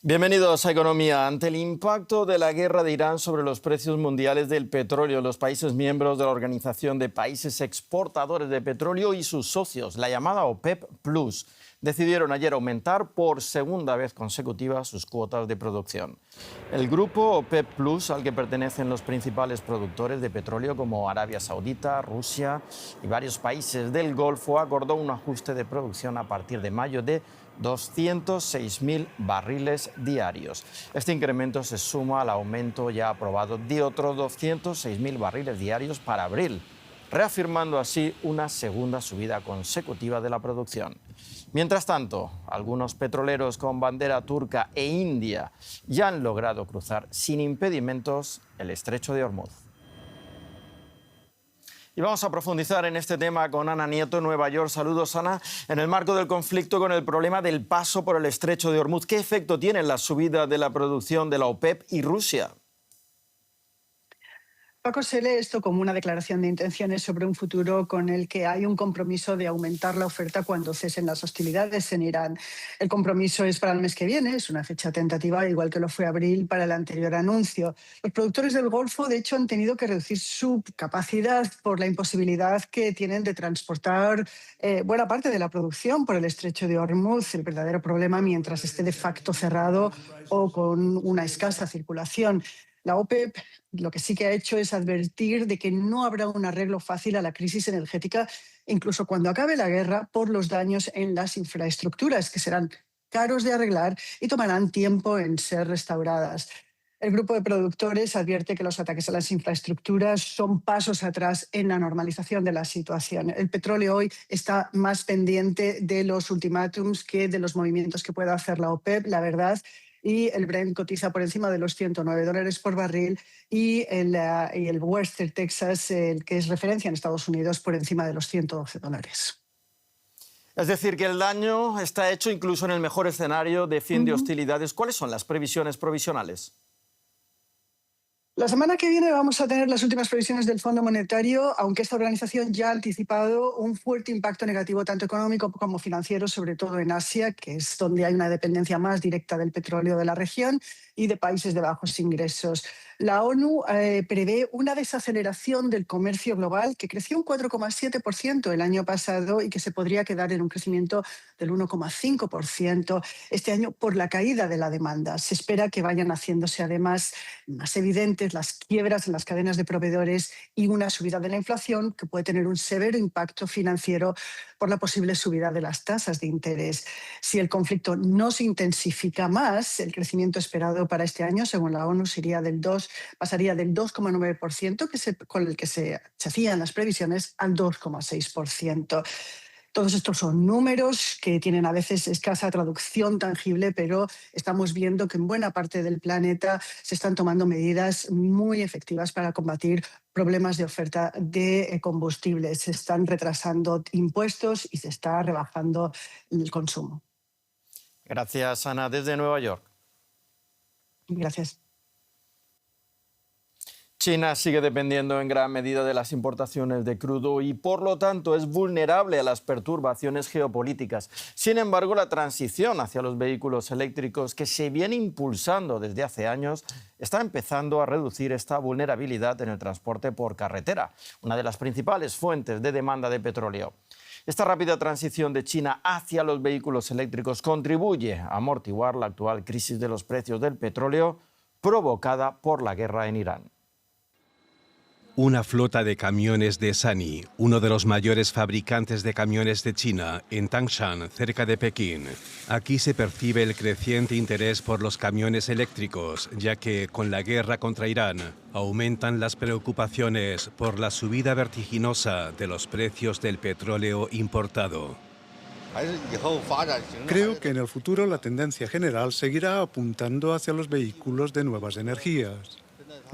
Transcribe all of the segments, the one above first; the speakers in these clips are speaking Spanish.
Bienvenidos a Economía. Ante el impacto de la guerra de Irán sobre los precios mundiales del petróleo, los países miembros de la Organización de Países Exportadores de Petróleo y sus socios, la llamada OPEP Plus, decidieron ayer aumentar por segunda vez consecutiva sus cuotas de producción. El grupo OPEP Plus, al que pertenecen los principales productores de petróleo como Arabia Saudita, Rusia y varios países del Golfo, acordó un ajuste de producción a partir de mayo de 206.000 barriles diarios. Este incremento se suma al aumento ya aprobado de otros 206.000 barriles diarios para abril, reafirmando así una segunda subida consecutiva de la producción. Mientras tanto, algunos petroleros con bandera turca e india ya han logrado cruzar sin impedimentos el estrecho de Hormuz. Y vamos a profundizar en este tema con Ana Nieto en Nueva York. Saludos, Ana. En el marco del conflicto con el problema del paso por el estrecho de Hormuz, ¿qué efecto tiene la subida de la producción de la OPEP y Rusia? Paco, se lee esto como una declaración de intenciones sobre un futuro con el que hay un compromiso de aumentar la oferta cuando cesen las hostilidades en Irán. El compromiso es para el mes que viene, es una fecha tentativa, igual que lo fue abril para el anterior anuncio. Los productores del Golfo, de hecho, han tenido que reducir su capacidad por la imposibilidad que tienen de transportar buena parte de la producción por el estrecho de Hormuz, el verdadero problema mientras esté de facto cerrado o con una escasa circulación. La OPEP lo que sí que ha hecho es advertir de que no habrá un arreglo fácil a la crisis energética, incluso cuando acabe la guerra, por los daños en las infraestructuras, que serán caros de arreglar y tomarán tiempo en ser restauradas. El grupo de productores advierte que los ataques a las infraestructuras son pasos atrás en la normalización de la situación. El petróleo hoy está más pendiente de los ultimátums que de los movimientos que pueda hacer la OPEP, la verdad. Y el Brent cotiza por encima de los $109 por barril y el West Texas, el que es referencia en Estados Unidos, por encima de los $112. Es decir, que el daño está hecho incluso en el mejor escenario de fin de hostilidades. ¿Cuáles son las previsiones provisionales? La semana que viene vamos a tener las últimas previsiones del Fondo Monetario, aunque esta organización ya ha anticipado un fuerte impacto negativo tanto económico como financiero, sobre todo en Asia, que es donde hay una dependencia más directa del petróleo de la región y de países de bajos ingresos. La ONU prevé una desaceleración del comercio global que creció un 4,7% el año pasado y que se podría quedar en un crecimiento del 1,5% este año por la caída de la demanda. Se espera que vayan haciéndose además más evidentes las quiebras en las cadenas de proveedores y una subida de la inflación que puede tener un severo impacto financiero por la posible subida de las tasas de interés. Si el conflicto no se intensifica más, el crecimiento esperado para este año, según la ONU, pasaría del 2,9% con el que se hacían las previsiones al 2,6%. Todos estos son números que tienen a veces escasa traducción tangible, pero estamos viendo que en buena parte del planeta se están tomando medidas muy efectivas para combatir problemas de oferta de combustibles. Se están retrasando impuestos y se está rebajando el consumo. Gracias, Ana, desde Nueva York. Gracias. China sigue dependiendo en gran medida de las importaciones de crudo y, por lo tanto, es vulnerable a las perturbaciones geopolíticas. Sin embargo, la transición hacia los vehículos eléctricos, que se viene impulsando desde hace años, está empezando a reducir esta vulnerabilidad en el transporte por carretera, una de las principales fuentes de demanda de petróleo. Esta rápida transición de China hacia los vehículos eléctricos contribuye a amortiguar la actual crisis de los precios del petróleo provocada por la guerra en Irán. Una flota de camiones de Sany, uno de los mayores fabricantes de camiones de China, en Tangshan, cerca de Pekín. Aquí se percibe el creciente interés por los camiones eléctricos, ya que, con la guerra contra Irán, aumentan las preocupaciones por la subida vertiginosa de los precios del petróleo importado. Creo que en el futuro la tendencia general seguirá apuntando hacia los vehículos de nuevas energías.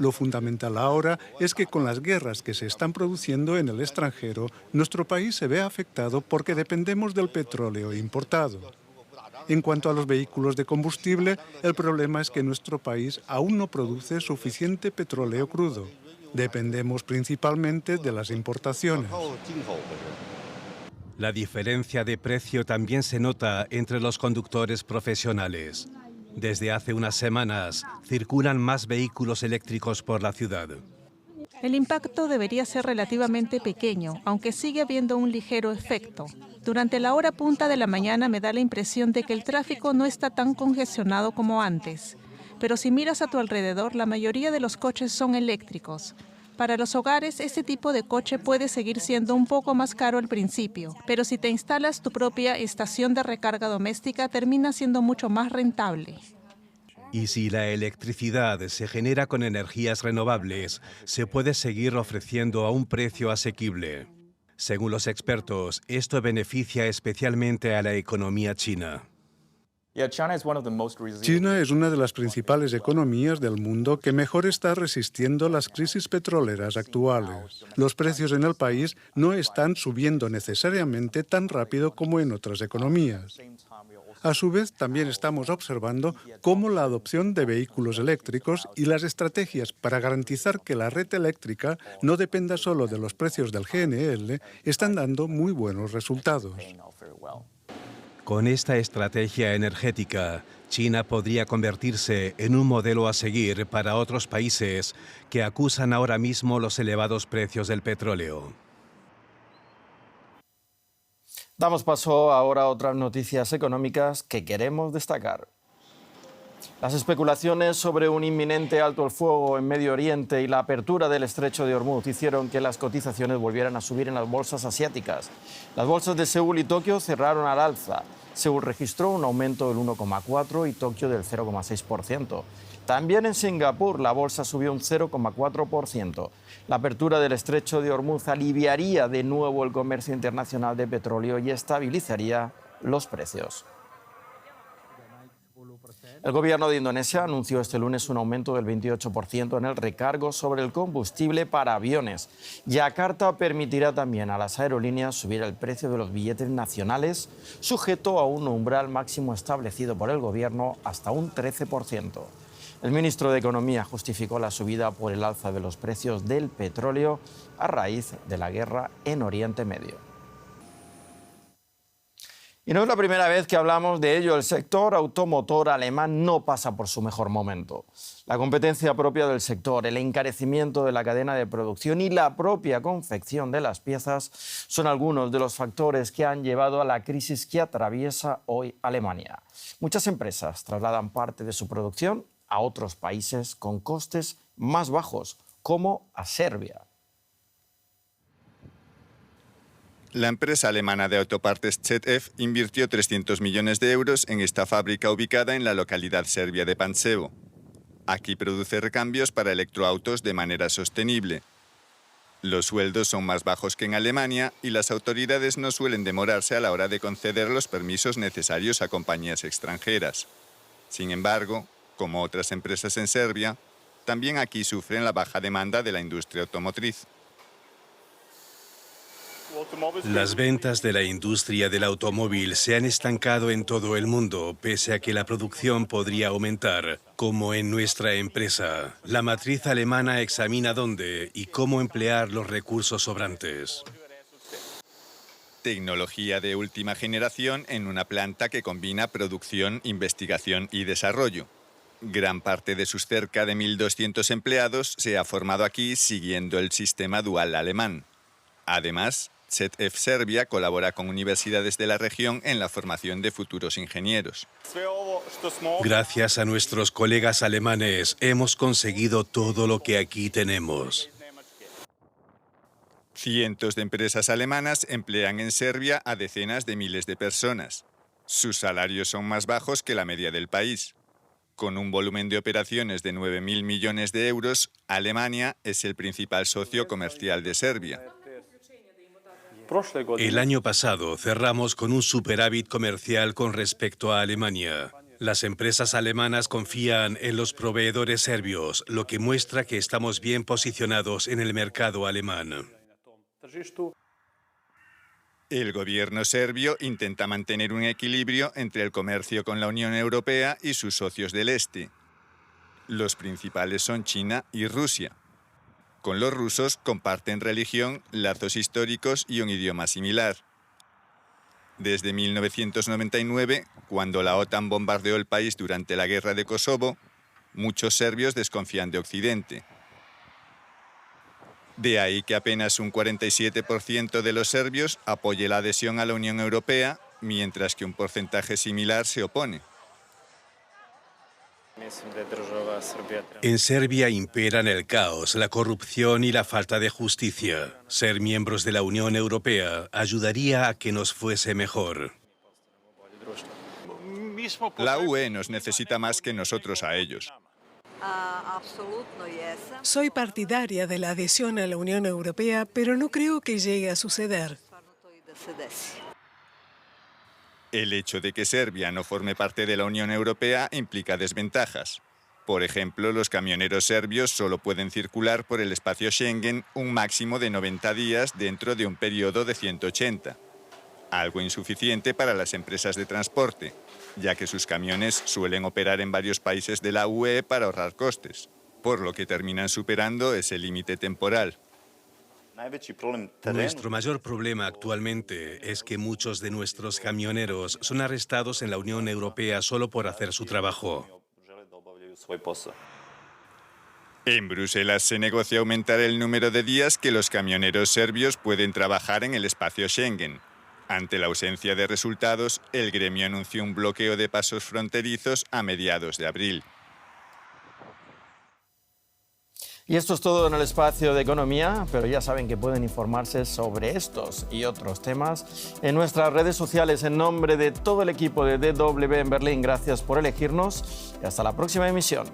Lo fundamental ahora es que con las guerras que se están produciendo en el extranjero, nuestro país se ve afectado porque dependemos del petróleo importado. En cuanto a los vehículos de combustible, el problema es que nuestro país aún no produce suficiente petróleo crudo. Dependemos principalmente de las importaciones. La diferencia de precio también se nota entre los conductores profesionales. Desde hace unas semanas circulan más vehículos eléctricos por la ciudad. El impacto debería ser relativamente pequeño, aunque sigue habiendo un ligero efecto. Durante la hora punta de la mañana me da la impresión de que el tráfico no está tan congestionado como antes. Pero si miras a tu alrededor, la mayoría de los coches son eléctricos. Para los hogares, este tipo de coche puede seguir siendo un poco más caro al principio, pero si te instalas tu propia estación de recarga doméstica, termina siendo mucho más rentable. Y si la electricidad se genera con energías renovables, se puede seguir ofreciendo a un precio asequible. Según los expertos, esto beneficia especialmente a la economía china. China es una de las principales economías del mundo que mejor está resistiendo las crisis petroleras actuales. Los precios en el país no están subiendo necesariamente tan rápido como en otras economías. A su vez, también estamos observando cómo la adopción de vehículos eléctricos y las estrategias para garantizar que la red eléctrica no dependa solo de los precios del GNL están dando muy buenos resultados. Con esta estrategia energética, China podría convertirse en un modelo a seguir para otros países que acusan ahora mismo los elevados precios del petróleo. Damos paso ahora a otras noticias económicas que queremos destacar. Las especulaciones sobre un inminente alto el fuego en Medio Oriente y la apertura del estrecho de Hormuz hicieron que las cotizaciones volvieran a subir en las bolsas asiáticas. Las bolsas de Seúl y Tokio cerraron al alza. Seúl registró un aumento del 1,4% y Tokio del 0,6%. También en Singapur la bolsa subió un 0,4%. La apertura del estrecho de Hormuz aliviaría de nuevo el comercio internacional de petróleo y estabilizaría los precios. El gobierno de Indonesia anunció este lunes un aumento del 28% en el recargo sobre el combustible para aviones. Yakarta permitirá también a las aerolíneas subir el precio de los billetes nacionales, sujeto a un umbral máximo establecido por el gobierno hasta un 13%. El ministro de Economía justificó la subida por el alza de los precios del petróleo a raíz de la guerra en Oriente Medio. Y no es la primera vez que hablamos de ello. El sector automotor alemán no pasa por su mejor momento. La competencia propia del sector, el encarecimiento de la cadena de producción y la propia confección de las piezas son algunos de los factores que han llevado a la crisis que atraviesa hoy Alemania. Muchas empresas trasladan parte de su producción a otros países con costes más bajos, como a Serbia. La empresa alemana de autopartes ZF invirtió 300 millones de euros en esta fábrica ubicada en la localidad serbia de Pančevo. Aquí produce recambios para electroautos de manera sostenible. Los sueldos son más bajos que en Alemania y las autoridades no suelen demorarse a la hora de conceder los permisos necesarios a compañías extranjeras. Sin embargo, como otras empresas en Serbia, también aquí sufren la baja demanda de la industria automotriz. Las ventas de la industria del automóvil se han estancado en todo el mundo, pese a que la producción podría aumentar, como en nuestra empresa. La matriz alemana examina dónde y cómo emplear los recursos sobrantes. Tecnología de última generación en una planta que combina producción, investigación y desarrollo. Gran parte de sus cerca de 1.200 empleados se ha formado aquí siguiendo el sistema dual alemán. Además, ZF Serbia colabora con universidades de la región en la formación de futuros ingenieros. Gracias a nuestros colegas alemanes hemos conseguido todo lo que aquí tenemos. Cientos de empresas alemanas emplean en Serbia a decenas de miles de personas. Sus salarios son más bajos que la media del país. Con un volumen de operaciones de 9.000 millones de euros, Alemania es el principal socio comercial de Serbia. El año pasado cerramos con un superávit comercial con respecto a Alemania. Las empresas alemanas confían en los proveedores serbios, lo que muestra que estamos bien posicionados en el mercado alemán. El gobierno serbio intenta mantener un equilibrio entre el comercio con la Unión Europea y sus socios del este. Los principales son China y Rusia. Con los rusos comparten religión, lazos históricos y un idioma similar. Desde 1999, cuando la OTAN bombardeó el país durante la guerra de Kosovo, muchos serbios desconfían de Occidente. De ahí que apenas un 47% de los serbios apoye la adhesión a la Unión Europea, mientras que un porcentaje similar se opone. En Serbia imperan el caos, la corrupción y la falta de justicia. Ser miembros de la Unión Europea ayudaría a que nos fuese mejor. La UE nos necesita más que nosotros a ellos. Soy partidaria de la adhesión a la Unión Europea, pero no creo que llegue a suceder. El hecho de que Serbia no forme parte de la Unión Europea implica desventajas. Por ejemplo, los camioneros serbios solo pueden circular por el espacio Schengen un máximo de 90 días dentro de un periodo de 180. Algo insuficiente para las empresas de transporte, ya que sus camiones suelen operar en varios países de la UE para ahorrar costes, por lo que terminan superando ese límite temporal. Nuestro mayor problema actualmente es que muchos de nuestros camioneros son arrestados en la Unión Europea solo por hacer su trabajo. En Bruselas se negocia aumentar el número de días que los camioneros serbios pueden trabajar en el espacio Schengen. Ante la ausencia de resultados, el gremio anunció un bloqueo de pasos fronterizos a mediados de abril. Y esto es todo en el espacio de economía, pero ya saben que pueden informarse sobre estos y otros temas en nuestras redes sociales. En nombre de todo el equipo de DW en Berlín, gracias por elegirnos y hasta la próxima emisión.